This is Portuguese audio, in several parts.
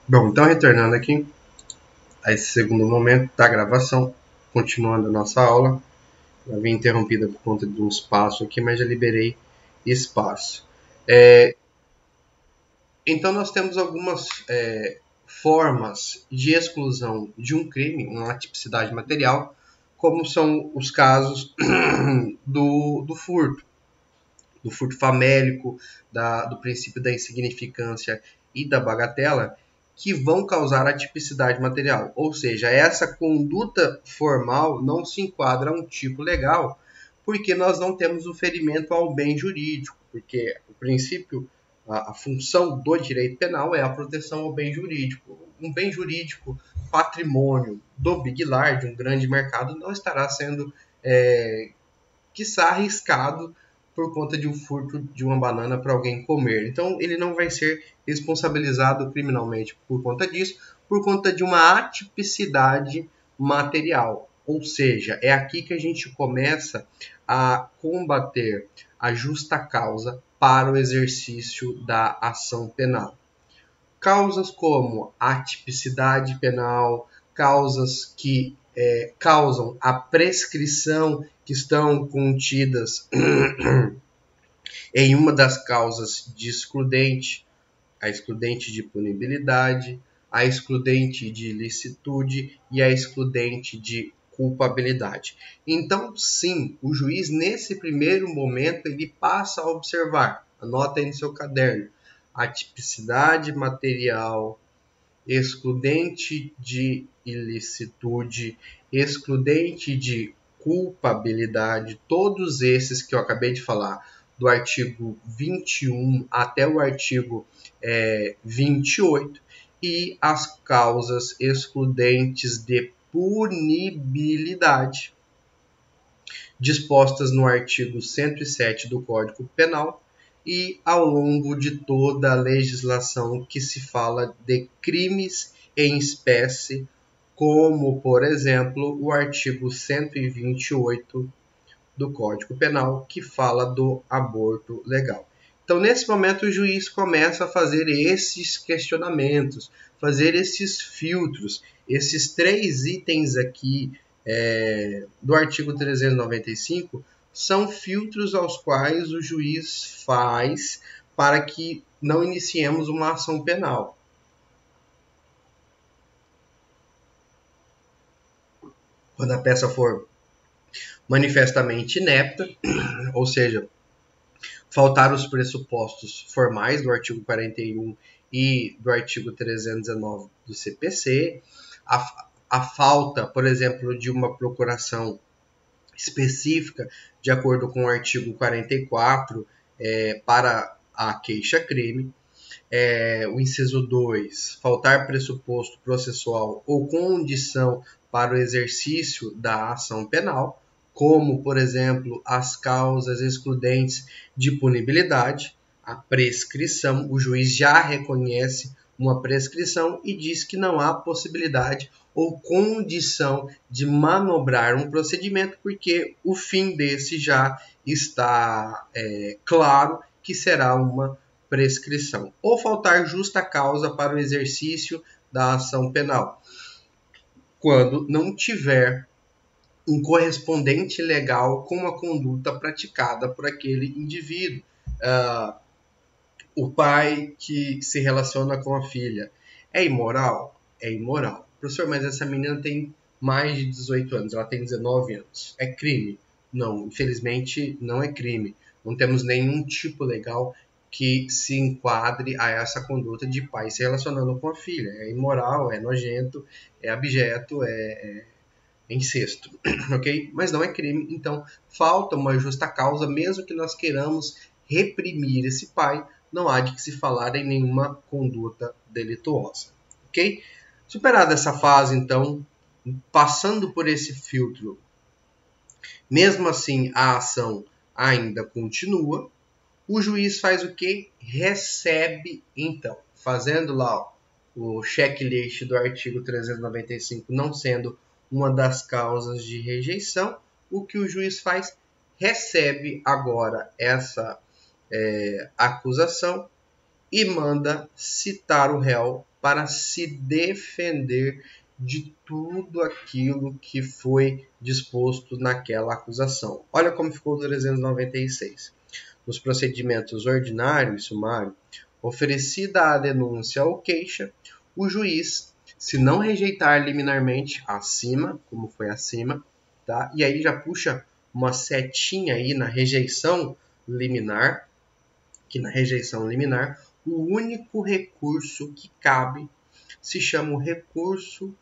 Bom, então retornando aqui a esse segundo momento da gravação, continuando a nossa aula, eu vim interrompida por conta de um espaço aqui, mas já liberei espaço. Então nós temos algumas formas de exclusão de um crime, uma atipicidade material, como são os casos do furto famélico, do princípio da insignificância e da bagatela, que vão causar atipicidade material. Ou seja, essa conduta formal não se enquadra a um tipo legal, porque nós não temos o ferimento ao bem jurídico, porque o princípio, a função do direito penal é a proteção ao bem jurídico. Um bem jurídico, patrimônio do Big Large, um grande mercado, não estará sendo, quiçá, arriscado por conta de um furto de uma banana para alguém comer. Então, ele não vai ser responsabilizado criminalmente por conta disso, por conta de uma atipicidade material. Ou seja, é aqui que a gente começa a combater a justa causa para o exercício da ação penal. Causas como atipicidade penal, causas que causam a prescrição, que estão contidas em uma das causas de excludente, a excludente de punibilidade, a excludente de ilicitude e a excludente de culpabilidade. Então, sim, o juiz, nesse primeiro momento, ele passa a observar, anota aí no seu caderno, a tipicidade material, excludente de ilicitude, excludente de culpabilidade, todos esses que eu acabei de falar, do artigo 21 até o artigo 28, e as causas excludentes de punibilidade, dispostas no artigo 107 do Código Penal, e ao longo de toda a legislação que se fala de crimes em espécie, como, por exemplo, o artigo 128 do Código Penal, que fala do aborto legal. Então, nesse momento, o juiz começa a fazer esses questionamentos, fazer esses filtros, esses 3 itens aqui do artigo 395 são filtros aos quais o juiz faz para que não iniciemos uma ação penal. Quando a peça for manifestamente inepta, ou seja, faltar os pressupostos formais do artigo 41 e do artigo 319 do CPC, a falta, por exemplo, de uma procuração específica, de acordo com o artigo 44, para a queixa-crime. O inciso 2, faltar pressuposto processual ou condição para o exercício da ação penal, como, por exemplo, as causas excludentes de punibilidade, a prescrição. O juiz já reconhece uma prescrição e diz que não há possibilidade ou condição de manobrar um procedimento, porque o fim desse já está claro que será uma prescrição. Ou faltar justa causa para o exercício da ação penal, quando não tiver um correspondente legal com a conduta praticada por aquele indivíduo. O pai que se relaciona com a filha é imoral? É imoral. Professor, mas essa menina tem mais de 18 anos, ela tem 19 anos. É crime? Não, infelizmente não é crime. Não temos nenhum tipo legal que se enquadre a essa conduta de pai se relacionando com a filha. É imoral, é nojento, é abjeto, é incesto, ok? Mas não é crime, então falta uma justa causa, mesmo que nós queiramos reprimir esse pai, não há de que se falar em nenhuma conduta delituosa, ok? Superada essa fase, então, passando por esse filtro, mesmo assim a ação ainda continua, o juiz faz o que? Recebe, então, fazendo lá o checklist do artigo 395 não sendo uma das causas de rejeição, o que o juiz faz? Recebe agora essa acusação e manda citar o réu para se defender de tudo aquilo que foi disposto naquela acusação. Olha como ficou o 396. Nos procedimentos ordinário e sumário, oferecida a denúncia ou queixa, o juiz, se não rejeitar liminarmente acima, como foi acima, tá? E aí já puxa uma setinha aí na rejeição liminar, que na rejeição liminar, o único recurso que cabe se chama o recurso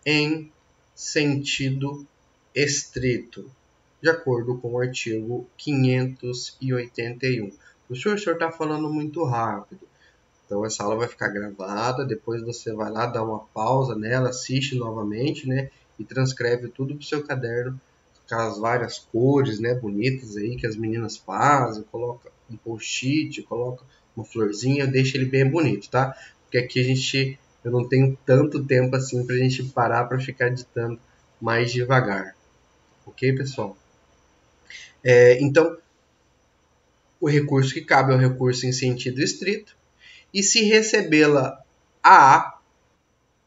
em sentido estrito, de acordo com o artigo 581. Professor, o senhor está falando muito rápido. Então essa aula vai ficar gravada, depois você vai lá, dá uma pausa nela, assiste novamente, né? E transcreve tudo para o seu caderno, com as várias cores, né, bonitas aí que as meninas fazem, coloca um post-it, coloca uma florzinha, deixa ele bem bonito, tá? Porque aqui eu não tenho tanto tempo assim para a gente parar para ficar editando mais devagar. Ok, pessoal? Então, o recurso que cabe é o recurso em sentido estrito, e se recebê-la a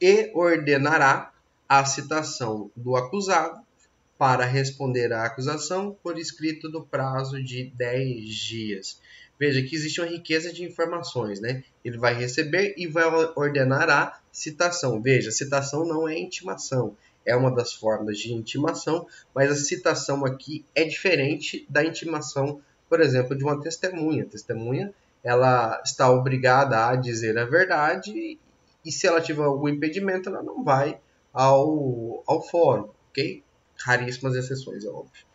e ordenará a citação do acusado para responder à acusação por escrito no prazo de 10 dias. Veja que existe uma riqueza de informações, né? Ele vai receber e vai ordenar a citação. Veja, citação não é intimação, é uma das formas de intimação, mas a citação aqui é diferente da intimação, por exemplo, de uma testemunha. A testemunha, ela está obrigada a dizer a verdade e se ela tiver algum impedimento, ela não vai ao fórum, ok? Raríssimas exceções, é óbvio.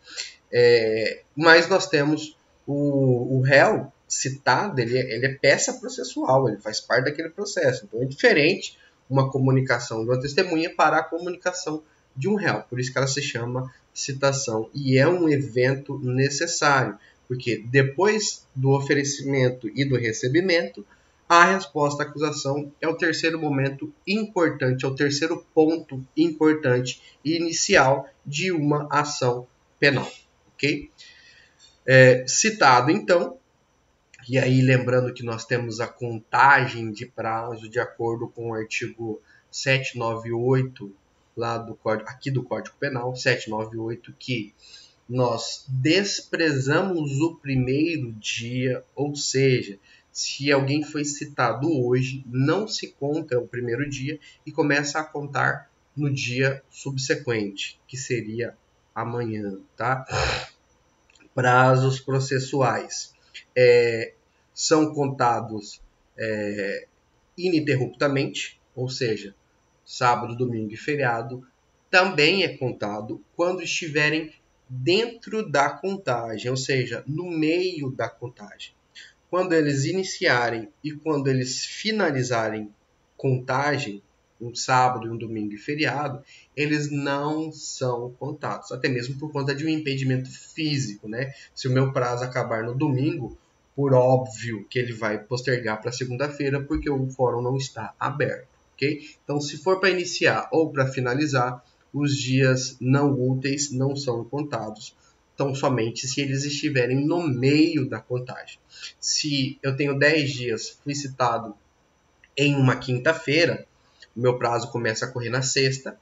Mas nós temos o réu citado, ele é peça processual, ele faz parte daquele processo. Então é diferente uma comunicação de uma testemunha para a comunicação de um réu. Por isso que ela se chama citação. E é um evento necessário, porque depois do oferecimento e do recebimento, a resposta à acusação é o terceiro momento importante, é o terceiro ponto importante e inicial de uma ação penal. Ok? Citado, então, e aí lembrando que nós temos a contagem de prazo de acordo com o artigo 798 lá do Código, aqui do Código Penal, 798, que nós desprezamos o primeiro dia, ou seja, se alguém foi citado hoje, não se conta o primeiro dia e começa a contar no dia subsequente, que seria amanhã, tá? Prazos processuais são contados ininterruptamente, ou seja, sábado, domingo e feriado, também é contado quando estiverem dentro da contagem, ou seja, no meio da contagem. Quando eles iniciarem e quando eles finalizarem contagem, um sábado, um domingo e feriado, eles não são contados, até mesmo por conta de um impedimento físico, né? Se o meu prazo acabar no domingo, por óbvio que ele vai postergar para segunda-feira, porque o fórum não está aberto, ok? Então, se for para iniciar ou para finalizar, os dias não úteis não são contados, tão somente se eles estiverem no meio da contagem. Se eu tenho 10 dias, fui citado em uma quinta-feira, o meu prazo começa a correr na sexta,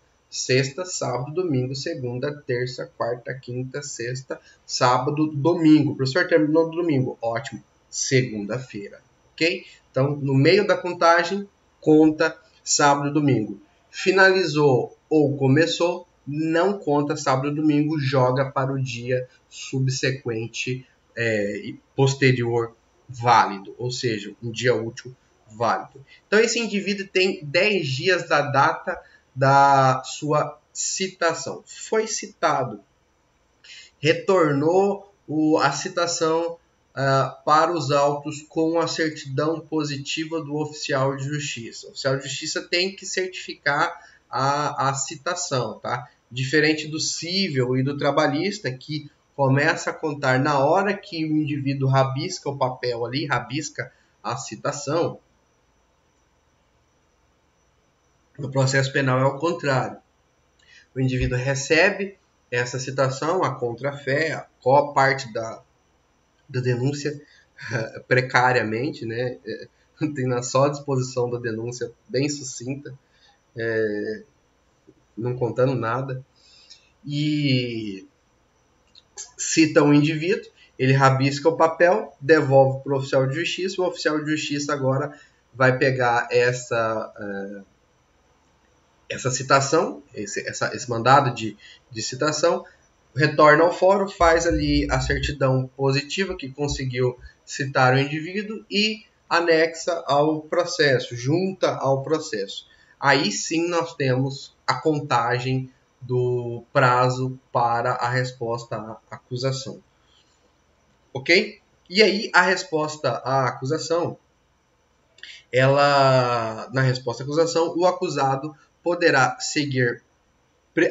sábado, domingo, segunda, terça, quarta, quinta, sexta, sábado, domingo. O professor terminou no domingo, ótimo, segunda-feira, ok? Então, no meio da contagem, conta sábado, domingo. Finalizou ou começou, não conta sábado e domingo, joga para o dia subsequente e posterior válido, ou seja, um dia útil válido. Então, esse indivíduo tem 10 dias da data da sua citação. Foi citado, retornou a citação para os autos com a certidão positiva do oficial de justiça. O oficial de justiça tem que certificar a citação, tá? Diferente do cível e do trabalhista, que começa a contar na hora que o indivíduo rabisca o papel ali, rabisca a citação. No processo penal é o contrário. O indivíduo recebe essa citação, a contrafé, qual a parte da denúncia precariamente, né, tem na só disposição da denúncia, bem sucinta, não contando nada, e cita um indivíduo, ele rabisca o papel, devolve para o oficial de justiça, o oficial de justiça agora vai pegar essa citação, esse mandado de citação, retorna ao fórum, faz ali a certidão positiva que conseguiu citar o indivíduo e anexa ao processo, junta ao processo. Aí sim nós temos a contagem do prazo para a resposta à acusação. Ok? E aí a resposta à acusação, na resposta à acusação, o acusado poderá seguir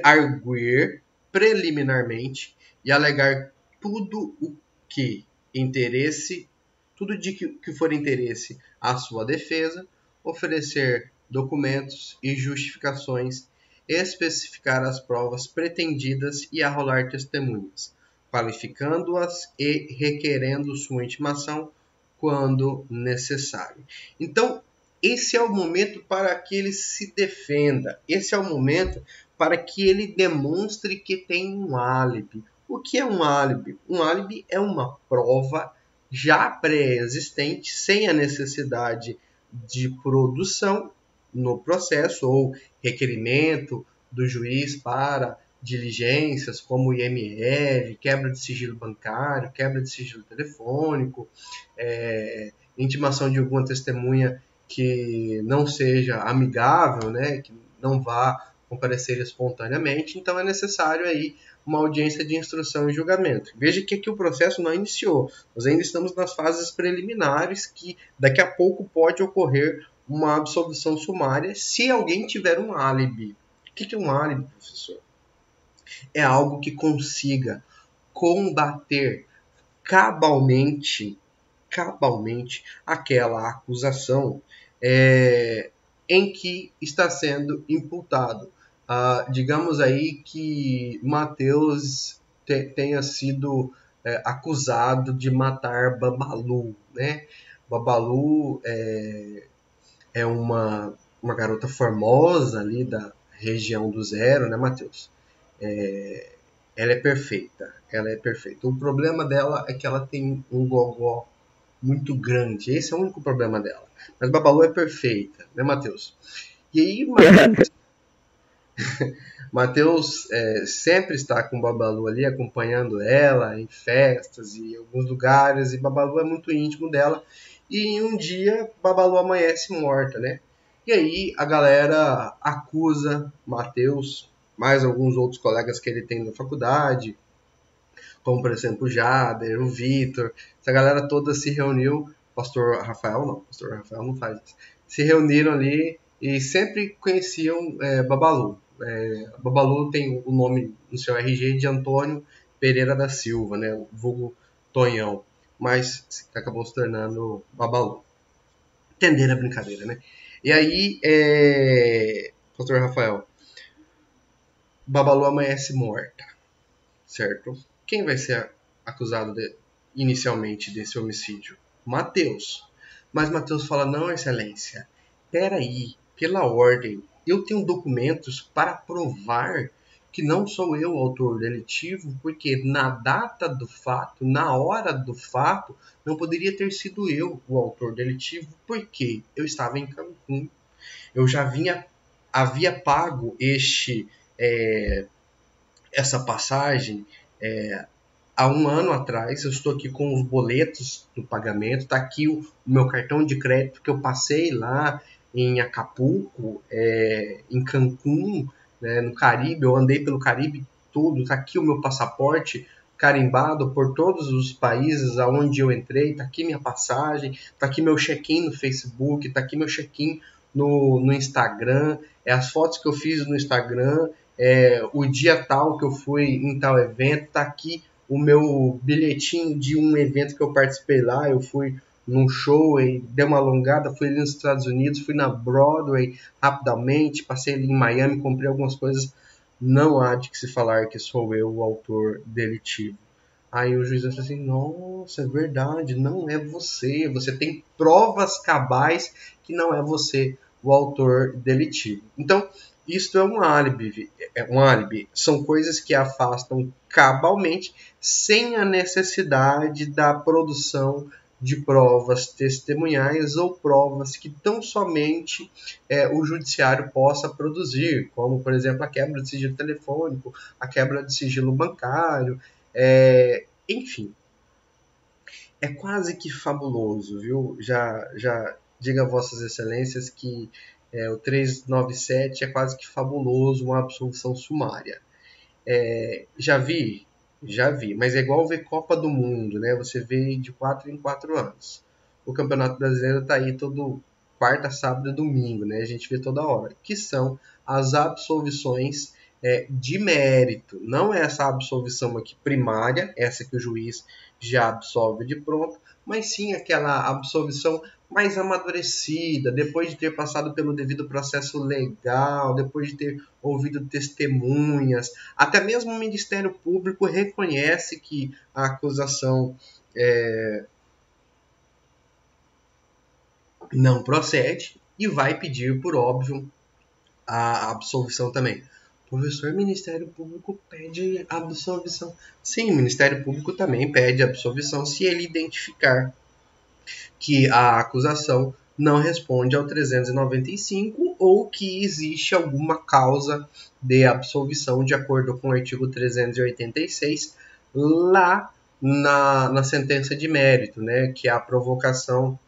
arguir preliminarmente e alegar tudo o que interesse, tudo de que for interesse à sua defesa, oferecer documentos e justificações, especificar as provas pretendidas e arrolar testemunhas, qualificando-as e requerendo sua intimação quando necessário. Então, esse é o momento para que ele se defenda. Esse é o momento para que ele demonstre que tem um álibi. O que é um álibi? Um álibi é uma prova já pré-existente, sem a necessidade de produção no processo ou requerimento do juiz para diligências como IML, quebra de sigilo bancário, quebra de sigilo telefônico, intimação de alguma testemunha que não seja amigável, né, que não vá comparecer espontaneamente, então é necessário aí uma audiência de instrução e julgamento. Veja que aqui o processo não iniciou, nós ainda estamos nas fases preliminares que daqui a pouco pode ocorrer uma absolvição sumária se alguém tiver um álibi. O que é um álibi, professor? É algo que consiga combater cabalmente aquela acusação em que está sendo imputado. Digamos aí que Mateus tenha sido acusado de matar Babalu, né? Babalu é uma garota formosa ali da região do Zero, né, Mateus? Ela é perfeita, O problema dela é que ela tem um gogó muito grande. Esse é o único problema dela. Mas Babalu é perfeita, né, Matheus? E aí, Matheus sempre está com Babalu ali, acompanhando ela em festas e em alguns lugares, e Babalu é muito íntimo dela. E em um dia, Babalu amanhece morta, né? E aí a galera acusa Matheus, mais alguns outros colegas que ele tem na faculdade, como por exemplo o Jader, o Vitor, essa galera toda se reuniu, pastor Rafael não faz isso, se reuniram ali e sempre conheciam Babalu. Babalu tem o nome no seu RG de Antônio Pereira da Silva, né, o vulgo Tonhão, mas acabou se tornando Babalu. Entenderam a brincadeira, né? E aí, pastor Rafael, Babalu amanhece morta, certo? Quem vai ser acusado inicialmente desse homicídio? Mateus. Mas Mateus fala, não, excelência, peraí, pela ordem, eu tenho documentos para provar que não sou eu o autor delitivo, porque na data do fato, na hora do fato, não poderia ter sido eu o autor delitivo, porque eu estava em Cancún. Eu já havia pago essa passagem há um ano atrás. Eu estou aqui com os boletos do pagamento, está aqui o meu cartão de crédito que eu passei lá em Acapulco, em Cancún, né, no Caribe, eu andei pelo Caribe tudo, está aqui o meu passaporte carimbado por todos os países aonde eu entrei, está aqui minha passagem, está aqui meu check-in no Facebook, está aqui meu check-in no Instagram, as fotos que eu fiz no Instagram, o dia tal que eu fui em tal evento, está aqui o meu bilhetinho de um evento que eu participei lá. Eu fui num show e dei uma alongada, fui ali nos Estados Unidos, fui na Broadway rapidamente, passei ali em Miami, comprei algumas coisas. Não há de que se falar que sou eu o autor delitivo. Aí o juiz vai falar assim, nossa, é verdade, não é você. Você tem provas cabais que não é você o autor delitivo. Então, isto é um álibi. É um álibi. São coisas que afastam cabalmente sem a necessidade da produção de provas testemunhais ou provas que tão somente o judiciário possa produzir, como, por exemplo, a quebra de sigilo telefônico, a quebra de sigilo bancário, enfim, é quase que fabuloso, viu? Já diga a vossas excelências que o 397 é quase que fabuloso, uma absolução sumária. Já vi, mas é igual ver Copa do Mundo, né? Você vê de 4 em 4 anos. O Campeonato Brasileiro tá aí todo quarta, sábado e domingo, né? A gente vê toda hora. Que são as absolvições de mérito. Não é essa absolvição aqui primária, essa que o juiz já absolve de pronto, mas sim aquela absolvição mais amadurecida, depois de ter passado pelo devido processo legal, depois de ter ouvido testemunhas, até mesmo o Ministério Público reconhece que a acusação não procede e vai pedir, por óbvio, a absolvição também. Professor, o Ministério Público pede absolvição. Sim, o Ministério Público também pede absolvição se ele identificar que a acusação não responde ao 395 ou que existe alguma causa de absolvição de acordo com o artigo 386 lá na sentença de mérito, né, que é a provocação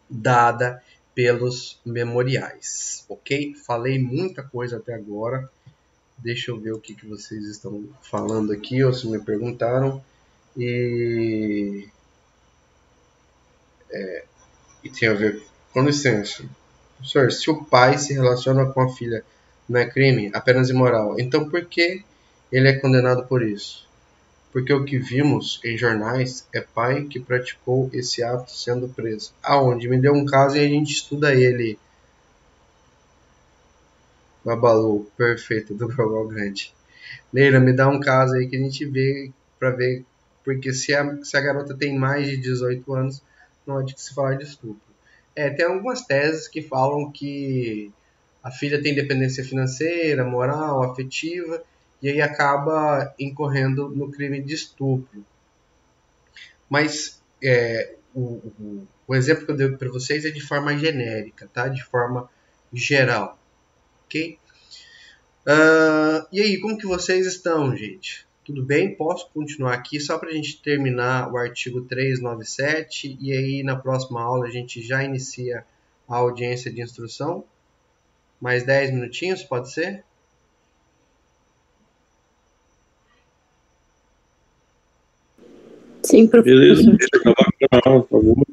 dada pelos memoriais, ok? Falei muita coisa até agora, deixa eu ver o que vocês estão falando aqui, ou se me perguntaram, e tem a ver, com licença, professor, se o pai se relaciona com a filha não é crime, apenas imoral, então por que ele é condenado por isso? Porque o que vimos em jornais é pai que praticou esse ato sendo preso. Aonde? Me deu um caso e a gente estuda ele. Babalu, perfeito, do Proval Grande. Neira, me dá um caso aí que a gente vê pra ver. Porque se a garota tem mais de 18 anos, não há de se falar de estupro. Tem algumas teses que falam que a filha tem dependência financeira, moral, afetiva, e aí acaba incorrendo no crime de estupro. Mas o exemplo que eu dei para vocês é de forma genérica, tá? De forma geral, ok? E aí, como que vocês estão, gente? Tudo bem? Posso continuar aqui só para a gente terminar o artigo 397 e aí na próxima aula a gente já inicia a audiência de instrução? Mais 10 minutinhos, pode ser? Sim, Beleza, professor. deixa eu acabar por favor.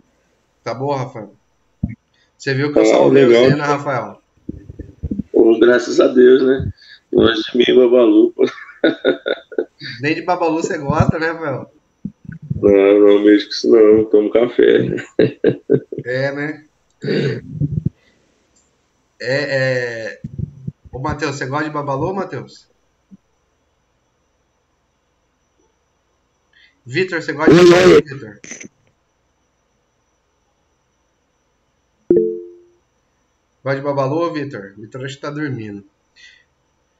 Tá bom, Rafael? Você viu que eu salvei Legal. você, né, Rafael? Pô, graças a Deus, né? Longe de mim, Babalu. Nem de Babalu você gosta, né, Rafael? Não, mesmo que isso não. Tomo café. Né? Ô, Matheus, você gosta de Babalu, Matheus? Vitor, você gosta de Babalu, Vitor? Gosta de Babalu, Vitor? Vitor acho que tá dormindo.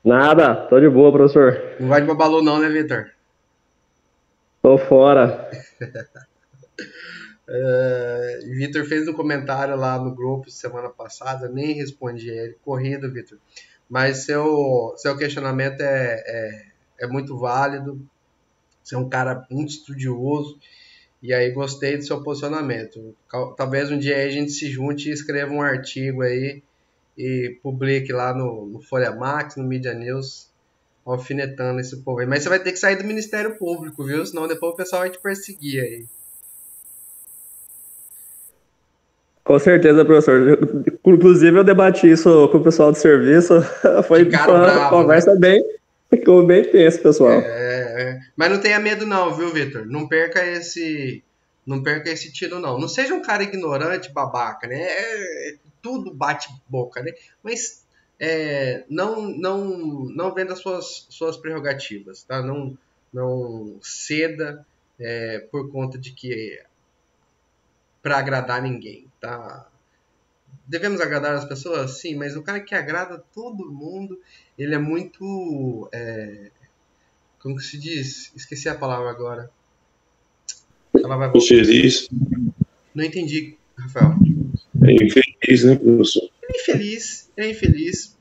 Nada, tô de boa, professor. Não gosta de Babalu não, né, Vitor? Tô fora. Vitor fez um comentário lá no grupo semana passada, nem respondi ele. Corrido, Vitor. Mas seu questionamento é muito válido. Você é um cara muito estudioso. E aí gostei do seu posicionamento. Talvez um dia aí a gente se junte e escreva um artigo aí e publique lá no Folha Max, no Media News, alfinetando esse povo aí. Mas você vai ter que sair do Ministério Público, viu? Senão depois o pessoal vai te perseguir aí. Com certeza, professor. Inclusive, eu debati isso com o pessoal do serviço. Foi uma conversa, né? Ficou bem tenso, pessoal. Mas não tenha medo não, viu, Vitor? Não perca esse tiro não. Não seja um cara ignorante, babaca, né? Tudo bate boca, né? Mas não venda suas prerrogativas, tá? Não ceda por conta de que para agradar ninguém, tá? Devemos agradar as pessoas? Sim, mas o cara que agrada todo mundo, ele é muito... como que se diz? Esqueci a palavra agora. Ela vai voltar. Infeliz. Não entendi, Rafael. É infeliz, né, professor? Ele é infeliz.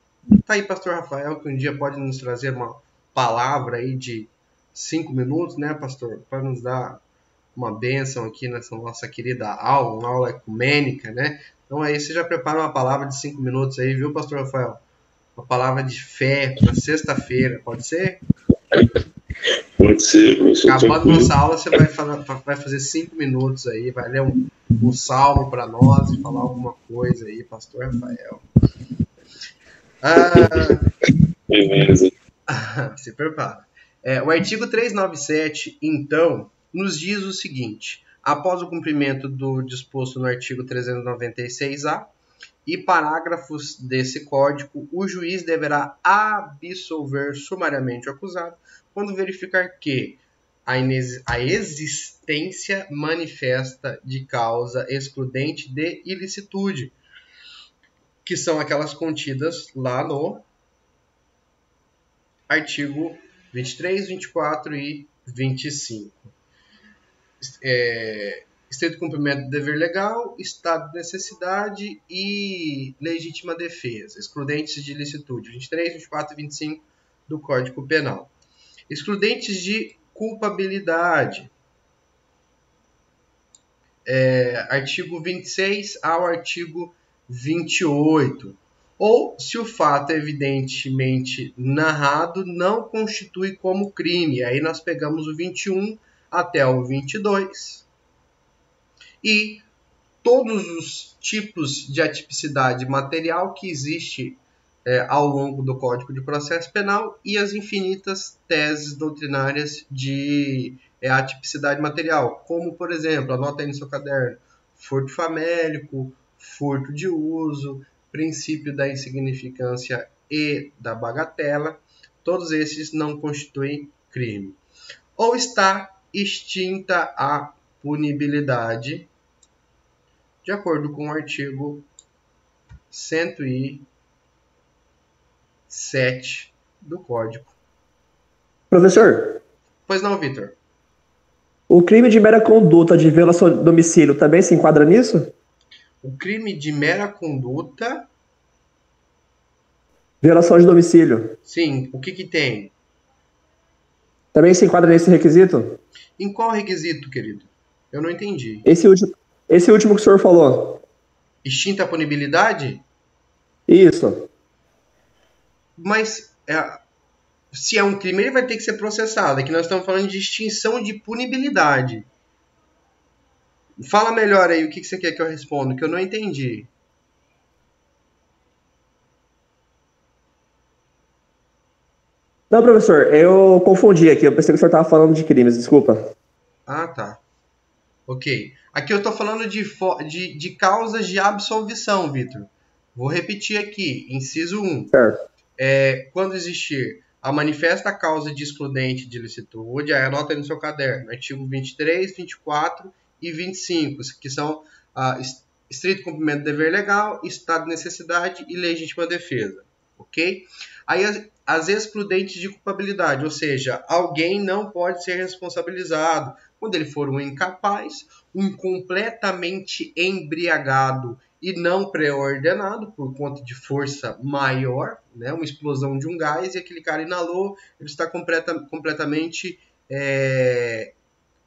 Tá aí, pastor Rafael, que um dia pode nos trazer uma palavra aí de 5 minutos, né, pastor? Para nos dar uma bênção aqui nessa nossa querida aula, uma aula ecumênica, né? Então aí você já prepara uma palavra de 5 minutos aí, viu, pastor Rafael? Uma palavra de fé para sexta-feira, pode ser? Pode ser, professor. Acabando nossa aula, você vai fazer 5 minutos aí, vai ler um salmo para nós e falar alguma coisa aí, pastor Rafael. Beleza. Se prepara. O artigo 397, então, nos diz o seguinte: após o cumprimento do disposto no artigo 396-A e parágrafos desse código, o juiz deverá absolver sumariamente o acusado quando verificar que a existência manifesta de causa excludente de ilicitude, que são aquelas contidas lá no artigo 23, 24 e 25. Estrito cumprimento do dever legal, estado de necessidade e legítima defesa, excludentes de ilicitude, 23, 24 e 25 do Código Penal. Excludentes de culpabilidade, artigo 26 ao artigo 28. Ou se o fato evidentemente narrado não constitui como crime. Aí nós pegamos o 21 até o 22. E todos os tipos de atipicidade material que existe ao longo do Código de Processo Penal e as infinitas teses doutrinárias de atipicidade material, como, por exemplo, anota aí no seu caderno, furto famélico, furto de uso, princípio da insignificância e da bagatela, todos esses não constituem crime. Ou está extinta a punibilidade, de acordo com o artigo 107 do Código. Professor? Pois não, Vitor? O crime de mera conduta de violação de domicílio também se enquadra nisso? O crime de mera conduta... Violação de domicílio. Sim, o que tem? Também se enquadra nesse requisito? Em qual requisito, querido? Eu não entendi. Esse último que o senhor falou. Extinta a punibilidade? Isso. Mas se é um crime, ele vai ter que ser processado. Aqui nós estamos falando de extinção de punibilidade. Fala melhor aí o que você quer que eu responda, que eu não entendi. Não, professor, eu confundi aqui. Eu pensei que o senhor estava falando de crimes, desculpa. Ah, tá. Ok. Aqui eu estou falando de causas de absolvição, Vitor. Vou repetir aqui. Inciso 1. Certo. Quando existir a manifesta causa de excludente de ilicitude, aí anota aí no seu caderno, artigo 23, 24 e 25, que são estrito cumprimento do dever legal, estado de necessidade e legítima defesa. Ok? Aí as excludentes de culpabilidade, ou seja, alguém não pode ser responsabilizado quando ele for um incapaz, um completamente embriagado e não pré-ordenado por conta de força maior, né? Uma explosão de um gás e aquele cara inalou, ele está completamente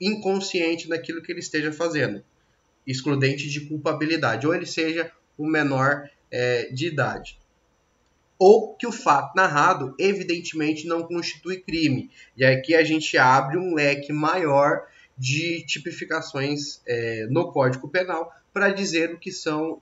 inconsciente daquilo que ele esteja fazendo. Excludente de culpabilidade, ou ele seja um menor de idade. Ou que o fato narrado evidentemente não constitui crime. E aqui a gente abre um leque maior de tipificações no Código Penal para dizer o que são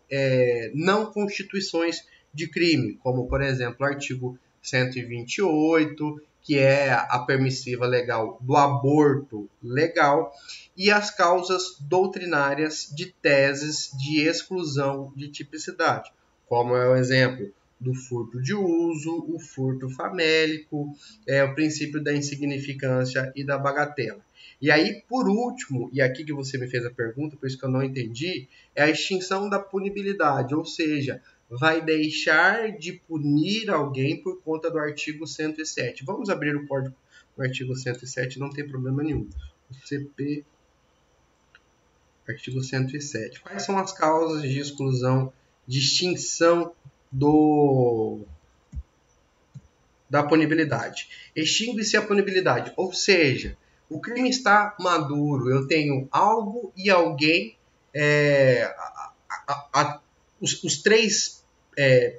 não constituições de crime, como, por exemplo, o artigo 128, que é a permissiva legal do aborto legal, e as causas doutrinárias de teses de exclusão de tipicidade, como é o exemplo do furto de uso, o furto famélico, o princípio da insignificância e da bagatela. E aí, por último, e aqui que você me fez a pergunta, por isso que eu não entendi, é a extinção da punibilidade, ou seja, vai deixar de punir alguém por conta do artigo 107. Vamos abrir o código do artigo 107, não tem problema nenhum. O CP, artigo 107. Quais são as causas de exclusão, de extinção da punibilidade? Extingue-se a punibilidade, ou seja, o crime está maduro, eu tenho algo e alguém, os três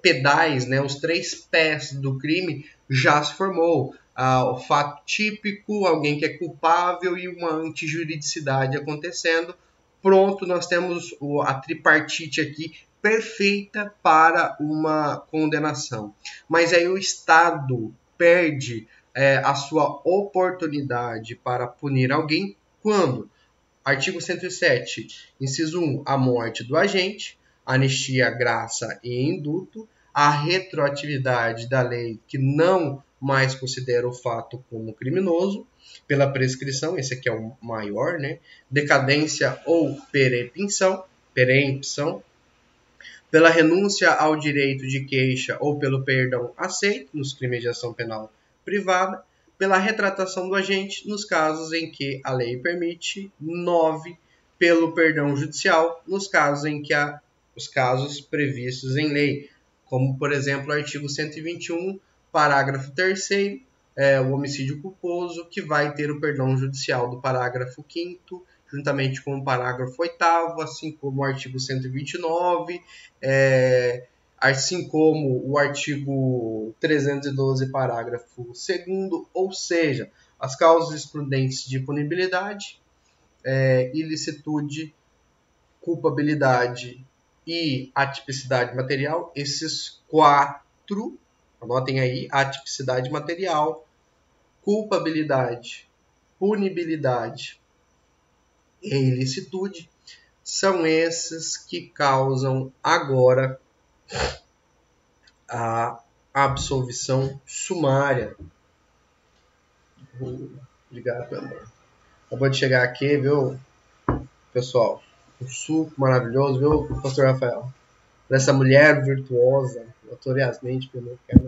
pedais, né, os três pés do crime já se formou. O fato típico, alguém que é culpável e uma antijuridicidade acontecendo. Pronto, nós temos a tripartite aqui perfeita para uma condenação. Mas aí o Estado perde a sua oportunidade para punir alguém quando? Artigo 107, inciso 1, a morte do agente, anistia, graça e indulto, a retroatividade da lei que não mais considera o fato como criminoso, pela prescrição, esse aqui é o maior, né? Decadência ou perempção, pela renúncia ao direito de queixa ou pelo perdão aceito nos crimes de ação penal privada, pela retratação do agente nos casos em que a lei permite, 9, pelo perdão judicial nos casos em que há os casos previstos em lei, como, por exemplo, o artigo 121, parágrafo 3º, o homicídio culposo, que vai ter o perdão judicial do parágrafo 5º, juntamente com o parágrafo 8º, assim como o artigo 129, assim como o artigo 312, parágrafo 2º, ou seja, as causas excludentes de punibilidade, ilicitude, culpabilidade e atipicidade material, esses 4, anotem aí, atipicidade material, culpabilidade, punibilidade e ilicitude, são esses que causam agora a absolvição sumária. Vou ligar para ela. Acabou de chegar aqui, viu, pessoal? Um suco maravilhoso, viu, pastor Rafael? Dessa mulher virtuosa, notoriamente pelo que é.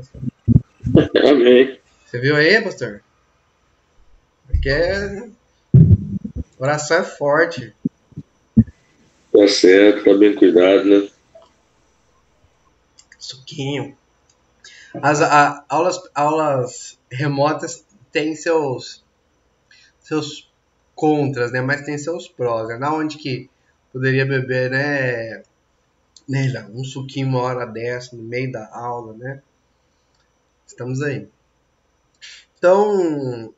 Amém. Você viu aí, pastor? Porque oração é forte. Tá certo, tá bem cuidado, né? Suquinho. As aulas remotas têm seus contras, né? Mas tem seus prós, né? Na onde que poderia beber, né? Um suquinho uma hora dessa, no meio da aula, né? Estamos aí. Então, o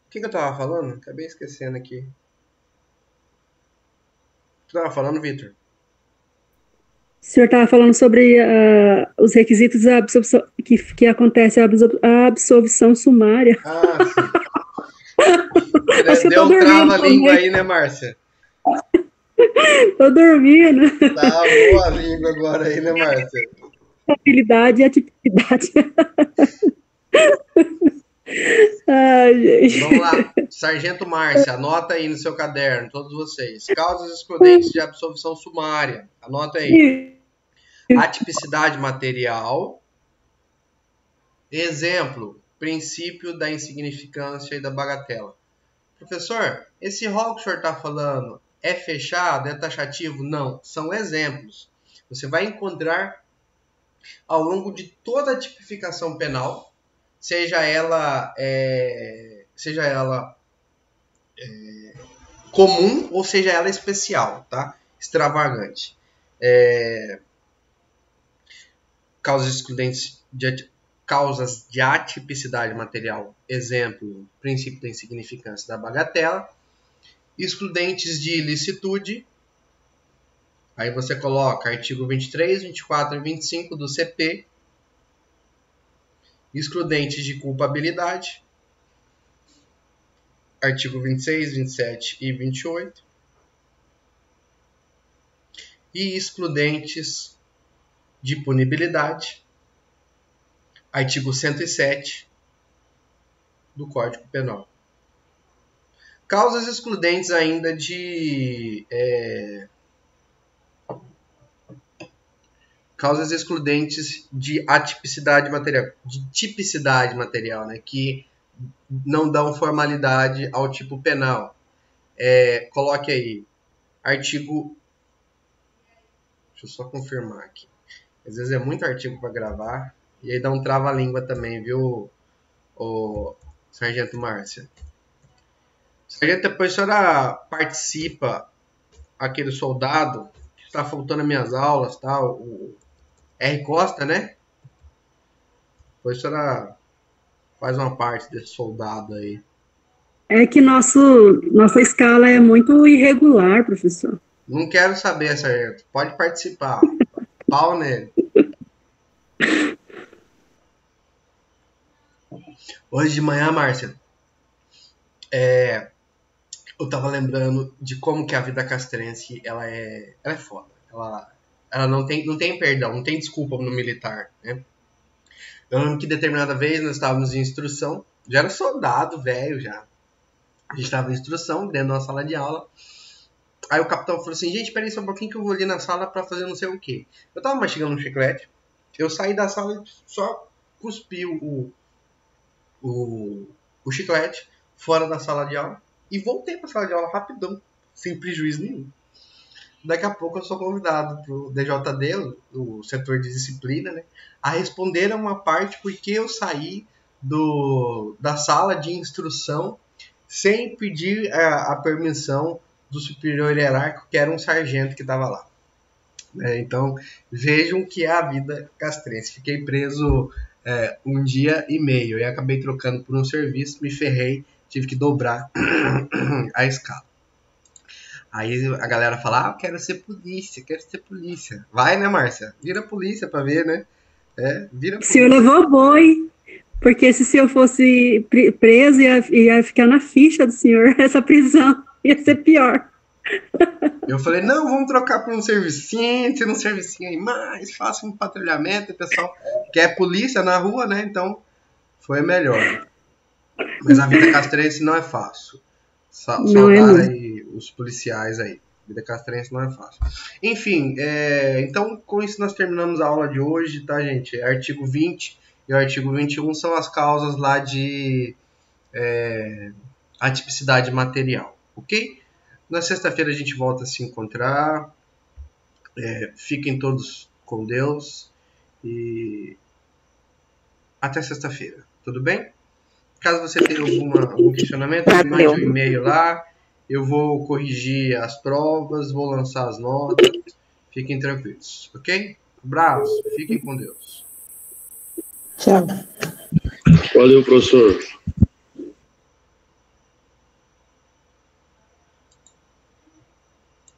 que eu tava falando? Acabei esquecendo aqui. Tu tava falando, Vitor? O senhor estava falando sobre os requisitos da absolvição, que acontece a absolvição sumária. Ah, sim. Deu um trava-língua aí, né, Márcia? Tô dormindo. Tá boa a língua agora aí, né, Márcia? Habilidade e atividade. Ai, gente. Vamos lá. Sargento Márcia, anota aí no seu caderno, todos vocês. Causas excludentes de absolvição sumária. Anota aí. Atipicidade material. Exemplo, princípio da insignificância e da bagatela. Professor, esse rol que o senhor está falando é fechado, é taxativo? Não, são exemplos. Você vai encontrar ao longo de toda a tipificação penal, seja ela comum ou seja ela especial, tá? Extravagante. Causas excludentes causas de atipicidade material, exemplo, princípio da insignificância da bagatela, excludentes de ilicitude, aí você coloca artigo 23, 24 e 25 do CP, excludentes de culpabilidade, artigo 26, 27 e 28, e excludentes de punibilidade, artigo 107 do Código Penal. Causas excludentes ainda de causas excludentes de atipicidade material, de tipicidade material, né, que não dão formalidade ao tipo penal. Coloque aí, artigo... Deixa eu só confirmar aqui. Às vezes é muito artigo para gravar, e aí dá um trava-língua também, viu, o Sargento Márcia? Sargento, depois a senhora participa, aquele soldado, que está faltando nas minhas aulas, tá? O R. Costa, né? Depois a senhora faz uma parte desse soldado aí. É que nossa escala é muito irregular, professor. Não quero saber, sargento. Pode participar. Pau nele. Hoje de manhã, Márcia, eu tava lembrando de como que a vida castrense, ela é foda. Ela não tem perdão, não tem desculpa no militar, né? Eu lembro que determinada vez nós estávamos em instrução, já era soldado velho já. A gente estava em instrução, dentro de uma sala de aula. Aí o capitão falou assim, gente, peraí só um pouquinho que eu vou ali na sala para fazer não sei o quê. Eu tava mastigando um chiclete, eu saí da sala e só cuspi o chiclete fora da sala de aula e voltei para a sala de aula rapidão, sem prejuízo nenhum. Daqui a pouco eu sou convidado pro DJD, o setor de disciplina, né, a responder a uma parte porque eu saí da sala de instrução sem pedir a permissão do superior hierárquico, que era um sargento que estava lá. Então, vejam que é a vida castrense. Fiquei preso 1 dia e meio e acabei trocando por um serviço, me ferrei, tive que dobrar a escala. Aí a galera fala, eu quero ser polícia. Vai, né, Márcia? Vira polícia pra ver, né? Vira polícia. O senhor levou boi, porque se o senhor fosse preso, ia ficar na ficha do senhor, essa prisão ia ser pior. Eu falei, não, vamos trocar por um servicinho, ter um servicinho aí mais, faça um patrulhamento, o pessoal quer polícia na rua, né? Então, foi melhor. Mas a vida castrense não é fácil. Saudar aí os policiais aí. Vida castrense não é fácil. Enfim, então com isso nós terminamos a aula de hoje, tá, gente? Artigo 20 e o artigo 21 são as causas lá de atipicidade material, ok? Na sexta-feira a gente volta a se encontrar. Fiquem todos com Deus e até sexta-feira, tudo bem? Caso você tenha algum questionamento, mande um e-mail lá. Eu vou corrigir as provas, vou lançar as notas. Fiquem tranquilos, ok? Abraço, fiquem com Deus. Tchau. Valeu, professor.